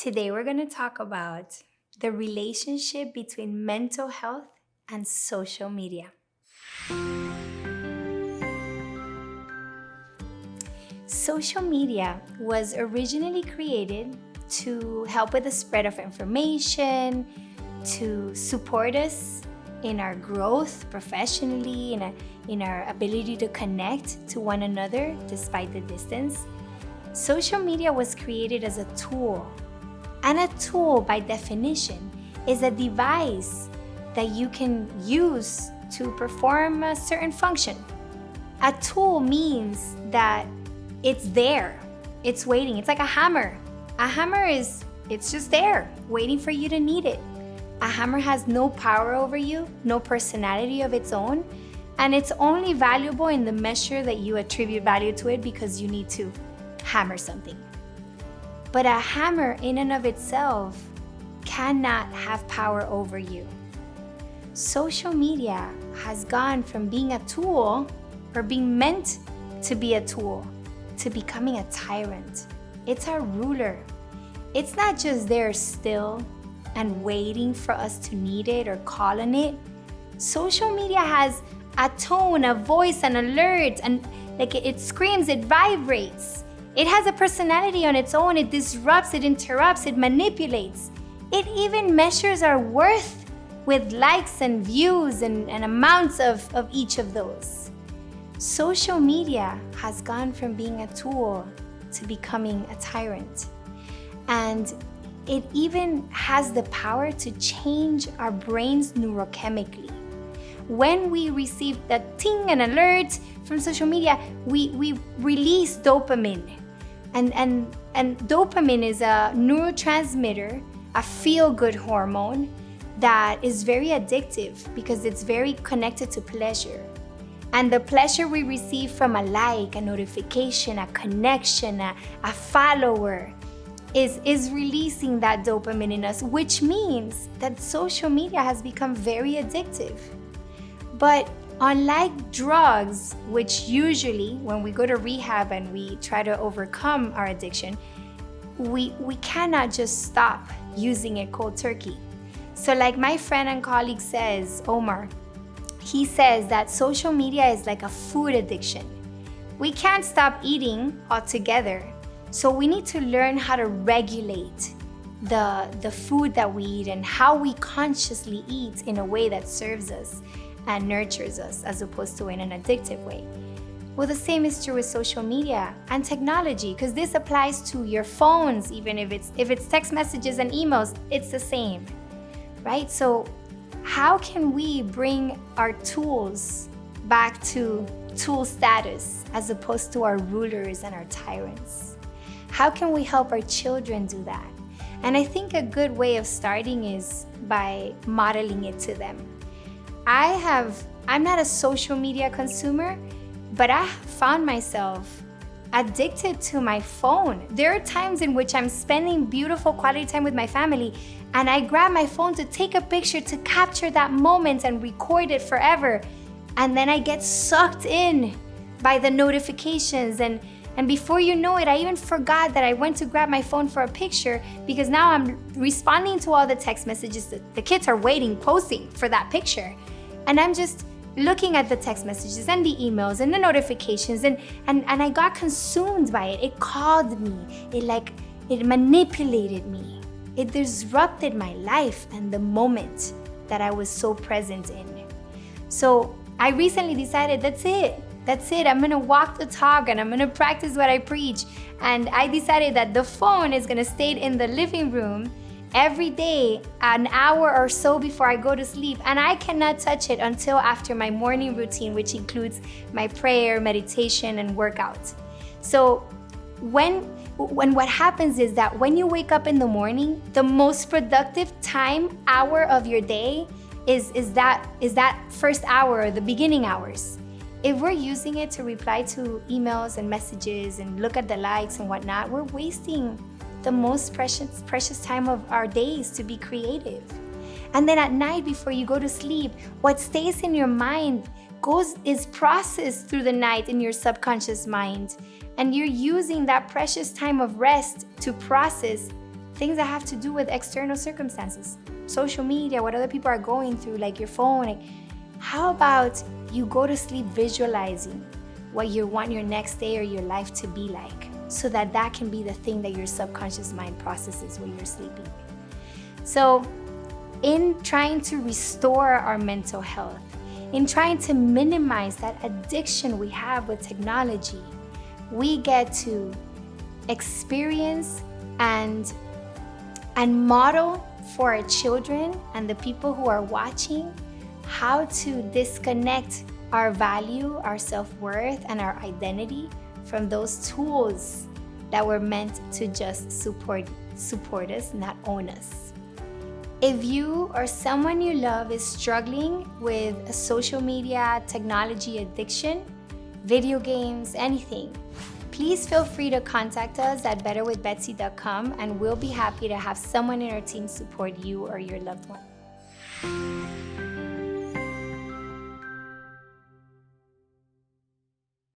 Today we're going to talk about the relationship between mental health and social media. Social media was originally created to help with the spread of information, to support us in our growth professionally, in our ability to connect to one another despite the distance. Social media was created as a tool. And a tool, by definition, is a device that you can use to perform a certain function. A tool means that it's there, it's waiting. It's like a hammer. A hammer it's just there, waiting for you to need it. A hammer has no power over you, no personality of its own, and it's only valuable in the measure that you attribute value to it because you need to hammer something. But a hammer in and of itself cannot have power over you. Social media has gone from being a tool or being meant to be a tool to becoming a tyrant. It's our ruler. It's not just there still and waiting for us to need it or call on it. Social media has a tone, a voice, an alert, and like it screams, it vibrates. It has a personality on its own. It disrupts, it interrupts, it manipulates. It even measures our worth with likes and views and amounts of each of those. Social media has gone from being a tool to becoming a tyrant. And it even has the power to change our brains neurochemically. When we receive that ting, an alert from social media, we release dopamine. And dopamine is a neurotransmitter, a feel-good hormone that is very addictive because it's very connected to pleasure. And the pleasure we receive from a like, a notification, a connection, a follower is releasing that dopamine in us, which means that social media has become very addictive. But unlike drugs, which usually when we go to rehab and we try to overcome our addiction, we cannot just stop using it cold turkey. So like my friend and colleague says, Omar, he says that social media is like a food addiction. We can't stop eating altogether. So we need to learn how to regulate the food that we eat and how we consciously eat in a way that serves us and nurtures us as opposed to in an addictive way. Well, the same is true with social media and technology, because this applies to your phones, even if it's text messages and emails, it's the same, right? So how can we bring our tools back to tool status as opposed to our rulers and our tyrants? How can we help our children do that? And I think a good way of starting is by modeling it to them. I'm not a social media consumer, but I have found myself addicted to my phone. There are times in which I'm spending beautiful quality time with my family, and I grab my phone to take a picture to capture that moment and record it forever. And then I get sucked in by the notifications, and before you know it, I even forgot that I went to grab my phone for a picture because now I'm responding to all the text messages that the kids are waiting, posting for that picture. And I'm just looking at the text messages and the emails and the notifications, and I got consumed by it. It called me, it manipulated me. It disrupted my life and the moment that I was so present in. So I recently decided that's it. I'm gonna walk the talk and I'm gonna practice what I preach. And I decided that the phone is gonna stay in the living room every day, an hour or so before I go to sleep, and I cannot touch it until after my morning routine, which includes my prayer, meditation, and workout. So when what happens is that when you wake up in the morning, the most productive hour of your day is that first hour, the beginning hours. If we're using it to reply to emails and messages and look at the likes and whatnot, we're wasting the most precious time of our days to be creative. And then at night before you go to sleep, what stays in your mind is processed through the night in your subconscious mind. And you're using that precious time of rest to process things that have to do with external circumstances, social media, what other people are going through, like your phone. Like, how about you go to sleep visualizing what you want your next day or your life to be like, so that that can be the thing that your subconscious mind processes when you're sleeping. So in trying to restore our mental health, in trying to minimize that addiction we have with technology, we get to experience and model for our children and the people who are watching how to disconnect our value, our self-worth, and our identity from those tools that were meant to just support us, not own us. If you or someone you love is struggling with a social media, technology addiction, video games, anything, please feel free to contact us at betterwithbetsy.com, and we'll be happy to have someone in our team support you or your loved one.